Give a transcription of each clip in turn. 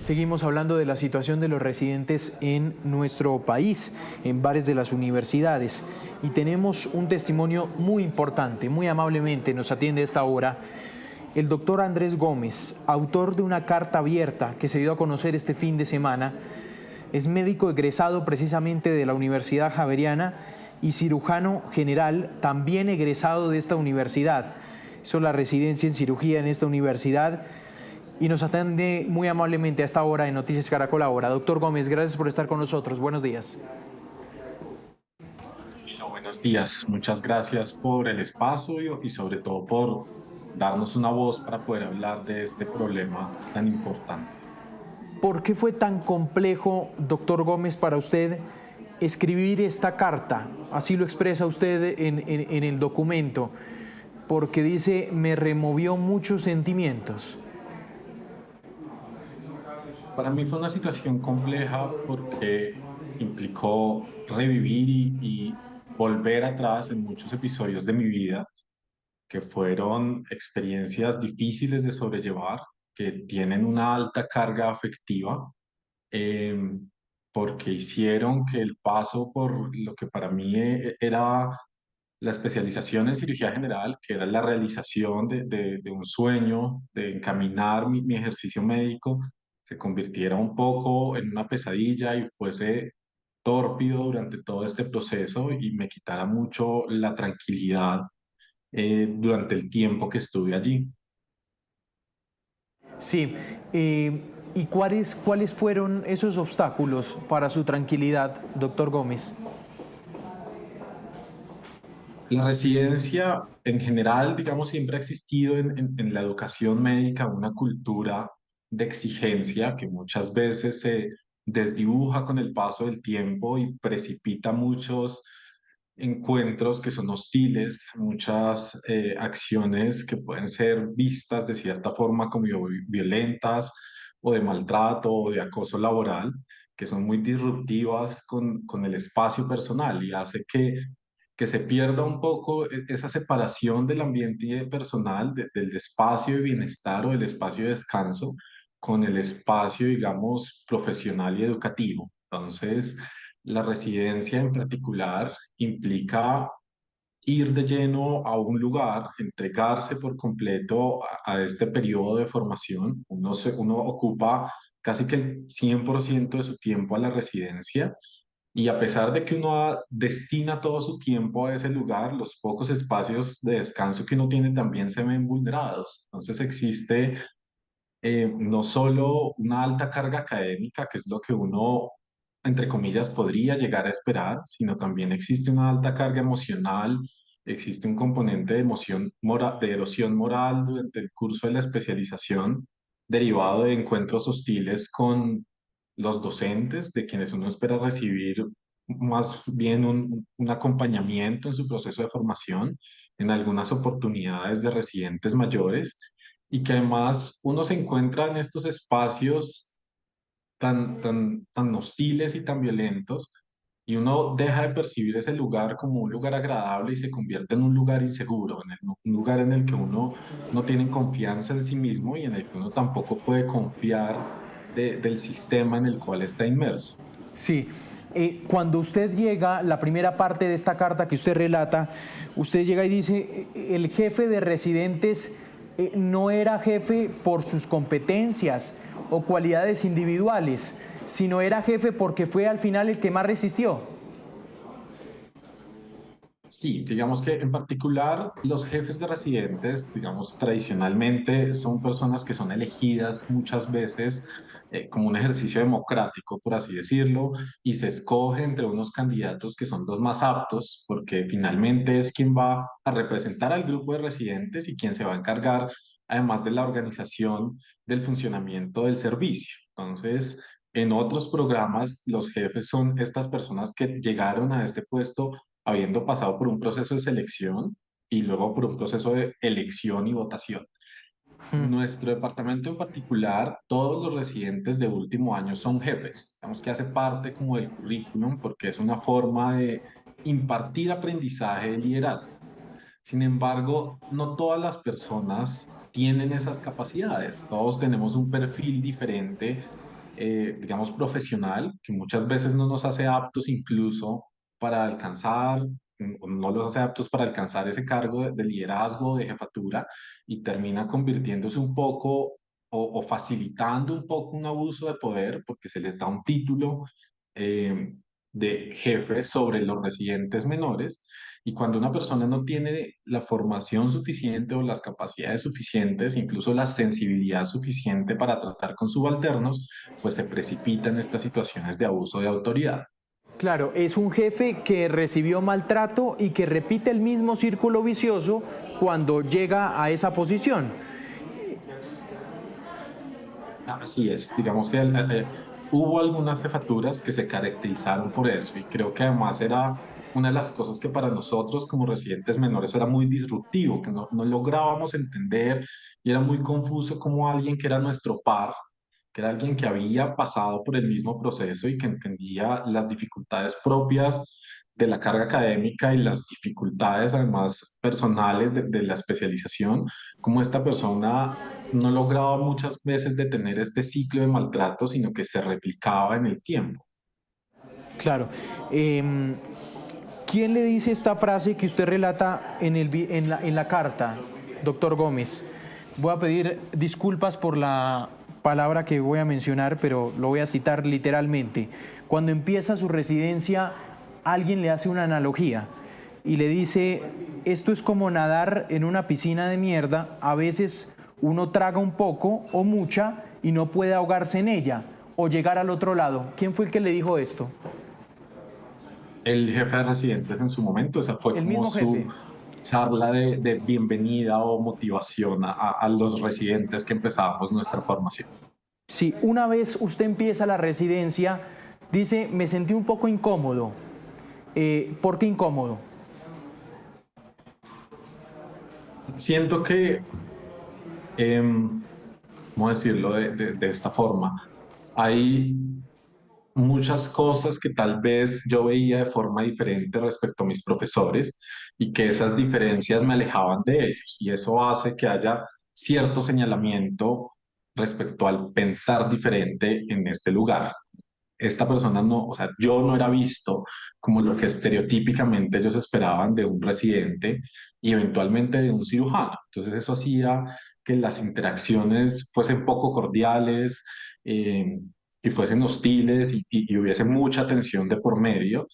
Seguimos hablando de la situación de los residentes en nuestro país, en varias de las universidades. Y tenemos un testimonio muy importante, muy amablemente nos atiende a esta hora el doctor Andrés Gómez, autor de una carta abierta que se dio a conocer este fin de semana. Es médico egresado precisamente de la Universidad Javeriana y cirujano general, también egresado de esta universidad. Hizo la residencia en cirugía en esta universidad y nos atiende muy amablemente a esta hora de Noticias Caracol Ahora. Doctor Gómez, gracias por estar con nosotros. Buenos días. Bueno, buenos días. Muchas gracias por el espacio y sobre todo por darnos una voz para poder hablar de este problema tan importante. ¿Por qué fue tan complejo, doctor Gómez, para usted escribir esta carta? Así lo expresa usted en el documento, porque dice, me removió muchos sentimientos. Para mí fue una situación compleja porque implicó revivir y volver atrás en muchos episodios de mi vida que fueron experiencias difíciles de sobrellevar, que tienen una alta carga afectiva, eh, porque hicieron que el paso por lo que para mí era la especialización en cirugía general, que era la realización de un sueño, de encaminar mi ejercicio médico, se convirtiera un poco en una pesadilla y fuese tórpido durante todo este proceso y me quitara mucho la tranquilidad durante el tiempo que estuve allí. Sí, ¿y cuáles fueron esos obstáculos para su tranquilidad, doctor Gómez? La residencia en general, digamos, siempre ha existido en la educación médica una cultura de exigencia que muchas veces se desdibuja con el paso del tiempo y precipita muchos encuentros que son hostiles, muchas acciones que pueden ser vistas de cierta forma como violentas o de maltrato o de acoso laboral, que son muy disruptivas con el espacio personal y hace que se pierda un poco esa separación del ambiente personal, del espacio de bienestar o del espacio de descanso con el espacio, digamos, profesional y educativo. Entonces, la residencia en particular implica ir de lleno a un lugar, entregarse por completo a este periodo de formación. Uno ocupa casi que el 100% de su tiempo a la residencia y a pesar de que destina todo su tiempo a ese lugar, los pocos espacios de descanso que uno tiene también se ven vulnerados. Entonces existe no solo una alta carga académica, que es lo que uno, entre comillas, podría llegar a esperar, sino también existe una alta carga emocional, existe un componente de de erosión moral durante el curso de la especialización, derivado de encuentros hostiles con los docentes, de quienes uno espera recibir más bien un acompañamiento en su proceso de formación, en algunas oportunidades de residentes mayores y que además uno se encuentra en estos espacios tan hostiles y tan violentos y uno deja de percibir ese lugar como un lugar agradable y se convierte en un lugar inseguro, un lugar en el que uno no tiene confianza en sí mismo y en el que uno tampoco puede confiar del sistema en el cual está inmerso. Sí, cuando usted llega, la primera parte de esta carta que usted relata, usted llega y dice, el jefe de residentes no era jefe por sus competencias o cualidades individuales, sino era jefe porque fue al final el que más resistió. Sí, digamos que en particular los jefes de residentes, digamos, tradicionalmente son personas que son elegidas muchas veces como un ejercicio democrático, por así decirlo, y se escoge entre unos candidatos que son los más aptos, porque finalmente es quien va a representar al grupo de residentes y quien se va a encargar, además de la organización, del funcionamiento del servicio. Entonces, en otros programas, los jefes son estas personas que llegaron a este puesto habiendo pasado por un proceso de selección y luego por un proceso de elección y votación. Mm. Nuestro departamento en particular, todos los residentes de último año son jefes. Digamos que hace parte como del currículum porque es una forma de impartir aprendizaje de liderazgo. Sin embargo, no todas las personas tienen esas capacidades. Todos tenemos un perfil diferente digamos, profesional, que muchas veces no nos hace aptos incluso para alcanzar, o no los hace aptos para alcanzar ese cargo de liderazgo, de jefatura, y termina convirtiéndose un poco o facilitando un poco un abuso de poder porque se les da un título eh, de jefe sobre los residentes menores. Y cuando una persona no tiene la formación suficiente o las capacidades suficientes, incluso la sensibilidad suficiente para tratar con subalternos, pues se precipita en estas situaciones de abuso de autoridad. Claro, es un jefe que recibió maltrato y que repite el mismo círculo vicioso cuando llega a esa posición. Así es, digamos que hubo algunas jefaturas que se caracterizaron por eso y creo que además era una de las cosas que para nosotros como residentes menores era muy disruptivo, que no lográbamos entender y era muy confuso como alguien que era nuestro par, que era alguien que había pasado por el mismo proceso y que entendía las dificultades propias de la carga académica y las dificultades además personales de la especialización, como esta persona no lograba muchas veces detener este ciclo de maltrato, sino que se replicaba en el tiempo. Claro. Em, ¿Quién le dice esta frase que usted relata en la carta, doctor Gómez? Voy a pedir disculpas por la palabra que voy a mencionar, pero lo voy a citar literalmente. Cuando empieza su residencia, alguien le hace una analogía y le dice, esto es como nadar en una piscina de mierda, a veces uno traga un poco o mucha y no puede ahogarse en ella o llegar al otro lado. ¿Quién fue el que le dijo esto? El jefe de residentes en su momento, esa fue El como mismo su jefe. charla de bienvenida o motivación a los residentes que empezábamos nuestra formación. Si una vez usted empieza la residencia, dice, me sentí un poco incómodo. ¿Por qué incómodo? Siento que, ¿cómo decirlo de esta forma? Hay muchas cosas que tal vez yo veía de forma diferente respecto a mis profesores y que esas diferencias me alejaban de ellos y eso hace que haya cierto señalamiento respecto al pensar diferente en este lugar. Esta persona no, o sea, yo no era visto como lo que estereotípicamente ellos esperaban de un residente y eventualmente de un cirujano. Entonces eso hacía que las interacciones fuesen poco cordiales, y fuesen hostiles y hubiese mucha tensión de por medio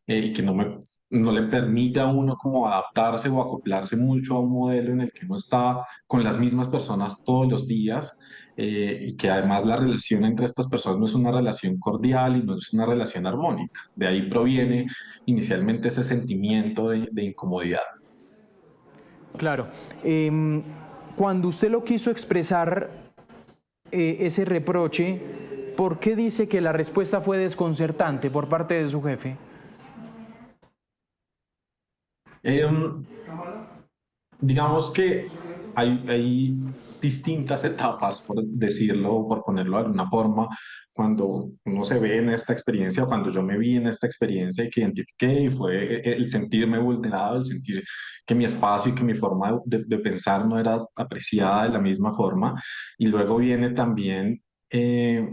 y que no le permite a uno como adaptarse o acoplarse mucho a un modelo en el que uno está con las mismas personas todos los días y que además la relación entre estas personas no es una relación cordial y no es una relación armónica. De ahí proviene inicialmente ese sentimiento de incomodidad. Claro. Cuando usted lo quiso expresar, ese reproche, ¿por qué dice que la respuesta fue desconcertante por parte de su jefe? Em, digamos que hay distintas etapas, por decirlo, por ponerlo de alguna forma, cuando uno se ve en esta experiencia, o cuando yo me vi en esta experiencia y que identifiqué, y fue el sentirme vulnerado, el sentir que mi espacio y que mi forma de pensar no era apreciada de la misma forma. Y luego viene también eh,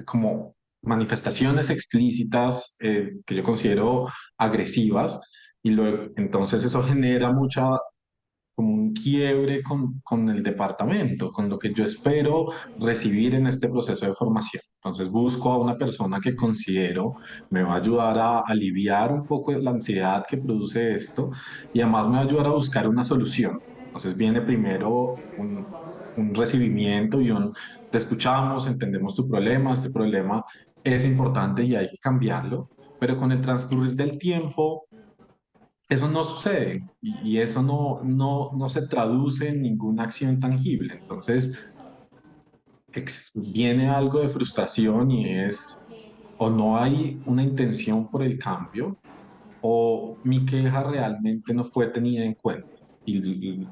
como manifestaciones explícitas que yo considero agresivas. Y luego, entonces eso genera mucha como un quiebre con el departamento, con lo que yo espero recibir en este proceso de formación. Entonces busco a una persona que considero me va a ayudar a aliviar un poco la ansiedad que produce esto y además me va a ayudar a buscar una solución. Entonces viene primero un recibimiento y un te escuchamos, entendemos tu problema, este problema es importante y hay que cambiarlo, pero con el transcurrir del tiempo eso no sucede y eso no se traduce en ninguna acción tangible. Entonces, viene algo de frustración y es o no hay una intención por el cambio o mi queja realmente no fue tenida en cuenta. Y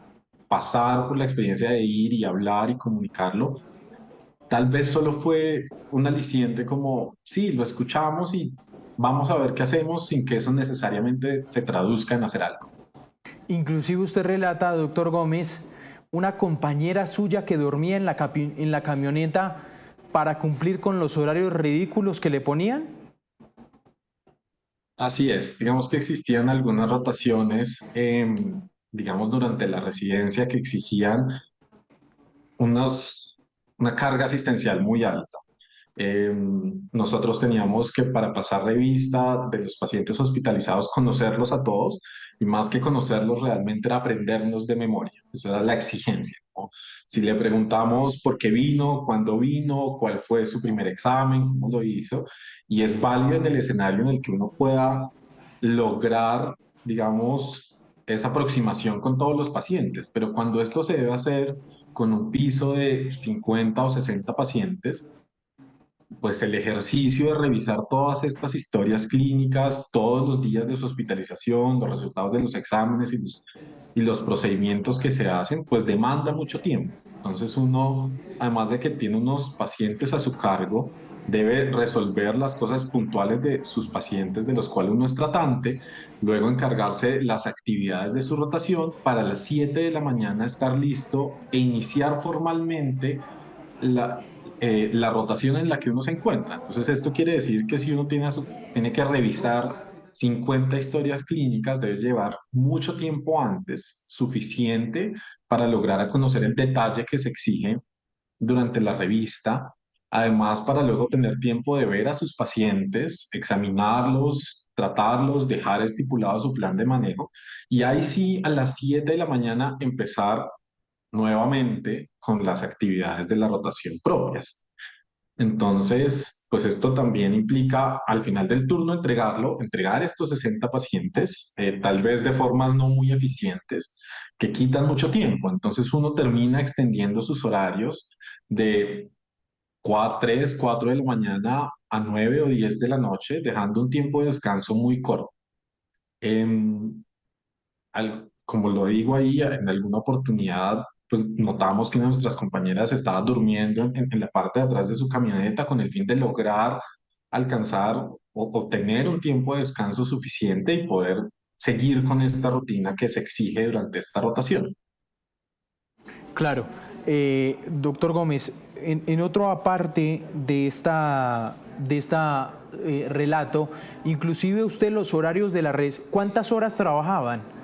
pasar por la experiencia de ir y hablar y comunicarlo, tal vez solo fue un aliciente como, sí, lo escuchamos y vamos a ver qué hacemos sin que eso necesariamente se traduzca en hacer algo. Inclusive usted relata, doctor Gómez, una compañera suya que dormía en la camioneta para cumplir con los horarios ridículos que le ponían? Así es, digamos que existían algunas rotaciones, digamos, durante la residencia que exigían unos, una carga asistencial muy alta. Eh, Nosotros teníamos que, para pasar revista de los pacientes hospitalizados, conocerlos a todos, y más que conocerlos, realmente era aprenderlos de memoria. Esa era la exigencia, ¿no? Si le preguntamos por qué vino, cuándo vino, cuál fue su primer examen, cómo lo hizo, y es válido en el escenario en el que uno pueda lograr, digamos, esa aproximación con todos los pacientes, pero cuando esto se debe hacer con un piso de 50 o 60 pacientes, pues el ejercicio de revisar todas estas historias clínicas, todos los días de su hospitalización, los resultados de los exámenes y los procedimientos que se hacen, pues demanda mucho tiempo. Entonces uno, además de que tiene unos pacientes a su cargo, debe resolver las cosas puntuales de sus pacientes de los cuales uno es tratante, luego encargarse de las actividades de su rotación para las 7 de la mañana estar listo e iniciar formalmente la rotación en la que uno se encuentra. Entonces, esto quiere decir que si uno tiene que revisar 50 historias clínicas, debe llevar mucho tiempo antes, suficiente para lograr a conocer el detalle que se exige durante la revista. Además, para luego tener tiempo de ver a sus pacientes, examinarlos, tratarlos, dejar estipulado su plan de manejo. Y ahí sí, a las 7 de la mañana empezar nuevamente con las actividades de la rotación propias. Entonces, pues esto también implica al final del turno entregar estos 60 pacientes, tal vez de formas no muy eficientes, que quitan mucho tiempo. Entonces uno termina extendiendo sus horarios de 3, 4 de la mañana a 9 o 10 de la noche, dejando un tiempo de descanso muy corto. Em, Como lo digo ahí, en alguna oportunidad, pues notamos que una de nuestras compañeras estaba durmiendo en la parte de atrás de su camioneta con el fin de lograr alcanzar o tener un tiempo de descanso suficiente y poder seguir con esta rutina que se exige durante esta rotación. Claro. Doctor Gómez, en otra parte de esta relato, inclusive usted los horarios de la red, ¿cuántas horas trabajaban?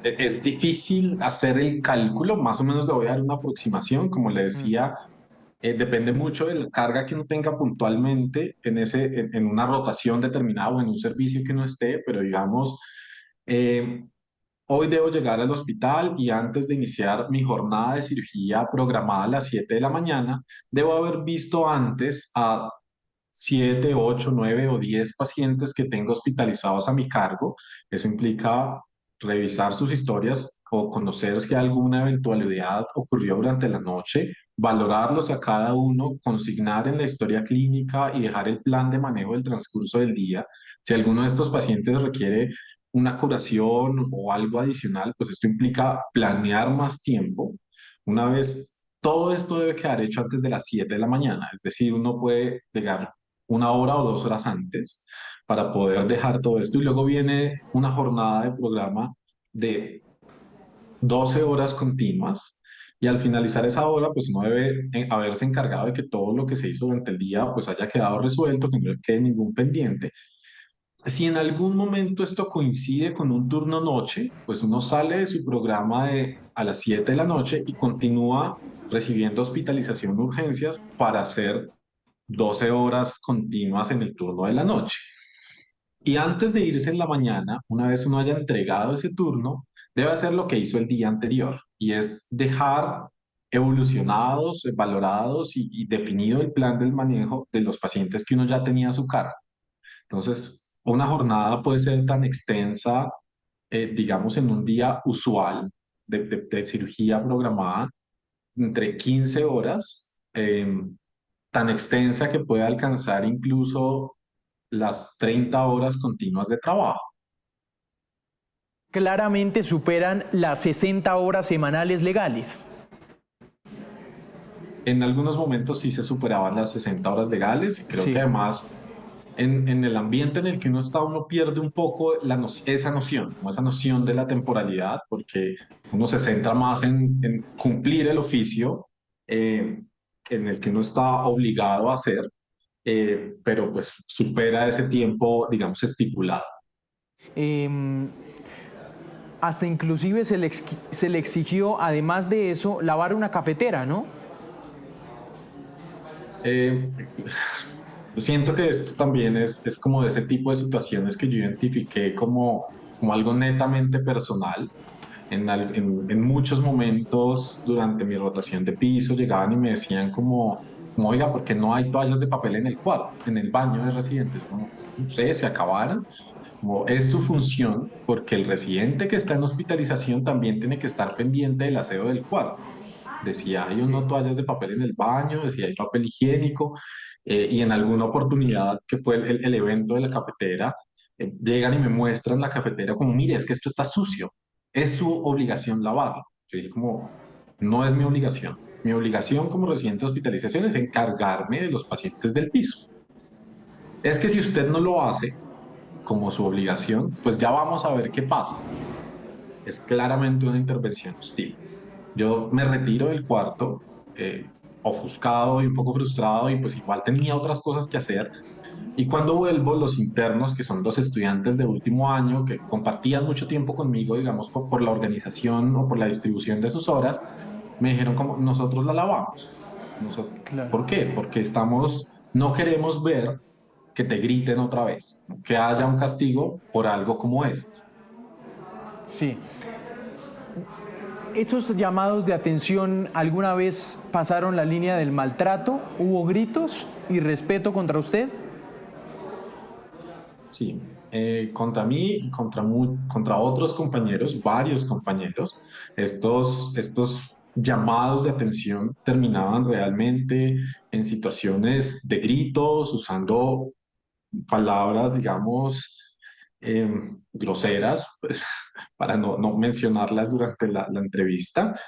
Es difícil hacer el cálculo, más o menos le voy a dar una aproximación, como le decía. Depende mucho de la carga que uno tenga puntualmente en una rotación determinada o en un servicio que no esté, pero digamos, eh, hoy debo llegar al hospital y antes de iniciar mi jornada de cirugía programada a las 7 de la mañana, debo haber visto antes a 7, 8, 9 o 10 pacientes que tengo hospitalizados a mi cargo. Eso implica revisar sus historias o conocer si alguna eventualidad ocurrió durante la noche, valorarlos a cada uno, consignar en la historia clínica y dejar el plan de manejo del transcurso del día. Si alguno de estos pacientes requiere una curación o algo adicional, pues esto implica planear más tiempo. Una vez todo esto debe quedar hecho antes de las 7 de la mañana, es decir, uno puede llegar 1 hora o 2 horas antes para poder dejar todo esto. Y luego viene una jornada de programa de 12 horas continuas. Y al finalizar esa hora, pues uno debe haberse encargado de que todo lo que se hizo durante el día pues haya quedado resuelto, que no quede ningún pendiente. Si en algún momento esto coincide con un turno noche, pues uno sale de su programa a las 7 de la noche y continúa recibiendo hospitalización de urgencias para hacer 12 horas continuas en el turno de la noche. Y antes de irse en la mañana, una vez uno haya entregado ese turno, debe hacer lo que hizo el día anterior y es dejar evolucionados, valorados y definido el plan del manejo de los pacientes que uno ya tenía a su cargo. Entonces, una jornada puede ser tan extensa, digamos, en un día usual de cirugía programada, entre 15 horas, tan extensa que puede alcanzar incluso las 30 horas continuas de trabajo. Claramente superan las 60 horas semanales legales. En algunos momentos sí se superaban las 60 horas legales y creo que Sí. además en el ambiente en el que uno está, uno pierde un poco esa noción, como esa noción de la temporalidad, porque uno se centra más en cumplir el oficio eh, en el que uno está obligado a hacer, pero pues supera ese tiempo, digamos, estipulado. Em, Hasta inclusive se le exigió, además de eso, lavar una cafetera, ¿no? Eh, Siento que esto también es como de ese tipo de situaciones que yo identifiqué como algo netamente personal. En muchos momentos durante mi rotación de piso llegaban y me decían como oiga, ¿por qué no hay toallas de papel en el cuarto, en el baño de residentes? Como, no sé, se acabaron. Como es su función, porque el residente que está en hospitalización también tiene que estar pendiente del aseo del cuarto, de si hay o no Sí. toallas de papel en el baño, de si hay papel higiénico, y en alguna oportunidad que fue el evento de la cafetera, llegan y me muestran la cafetera como, mire, es que esto está sucio, es su obligación lavarlo. Yo dije como, no es mi obligación. Mi obligación como residente de hospitalización es encargarme de los pacientes del piso. Es que si usted no lo hace como su obligación, pues ya vamos a ver qué pasa. Es claramente una intervención hostil. Yo me retiro del cuarto, ofuscado y un poco frustrado, y pues igual tenía otras cosas que hacer. Y cuando vuelvo, los internos, que son los estudiantes de último año, que compartían mucho tiempo conmigo, digamos, por la organización o por la distribución de sus horas, me dijeron como, nosotros la lavamos. Claro. ¿Por qué? Porque no queremos ver que te griten otra vez, ¿no? Que haya un castigo por algo como esto. Sí. ¿Esos llamados de atención alguna vez pasaron la línea del maltrato? ¿Hubo gritos y respeto contra usted? Sí, contra mí y contra otros compañeros, varios compañeros, estos llamados de atención terminaban realmente en situaciones de gritos, usando palabras, digamos, groseras, pues, para no mencionarlas durante la entrevista.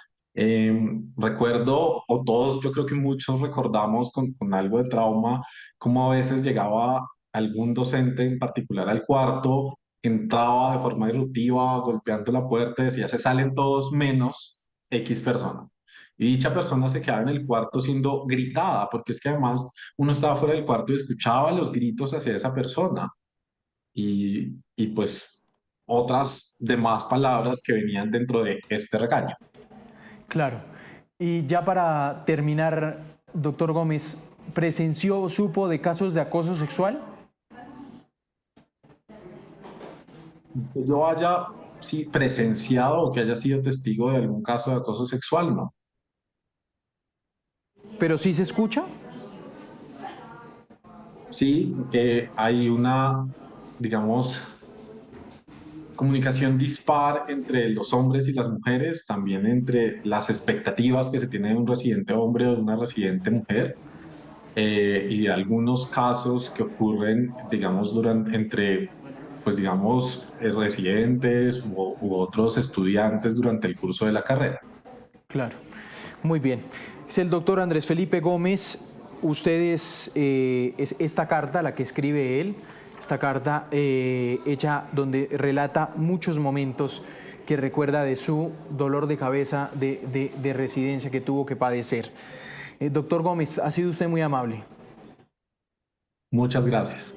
Recuerdo, o todos, yo creo que muchos recordamos con algo de trauma, cómo a veces llegaba algún docente en particular al cuarto, entraba de forma irruptiva, golpeando la puerta, decía, se salen todos menos X persona. Y dicha persona se quedaba en el cuarto siendo gritada, porque es que además uno estaba fuera del cuarto y escuchaba los gritos hacia esa persona y pues otras demás palabras que venían dentro de este regaño. Claro. Y ya para terminar, doctor Gómez, ¿presenció o supo de casos de acoso sexual? Que yo haya sí, presenciado o que haya sido testigo de algún caso de acoso sexual, no. ¿Pero sí se escucha? Sí, hay una, digamos, comunicación dispar entre los hombres y las mujeres, también entre las expectativas que se tiene de un residente hombre o de una residente mujer, y de algunos casos que ocurren, digamos, entre, pues, digamos, residentes u otros estudiantes durante el curso de la carrera. Claro. Muy bien. Es el doctor Andrés Felipe Gómez. Ustedes, es esta carta, la que escribe él, esta carta hecha donde relata muchos momentos que recuerda de su dolor de cabeza de residencia que tuvo que padecer. Doctor Gómez, ha sido usted muy amable. Muchas gracias.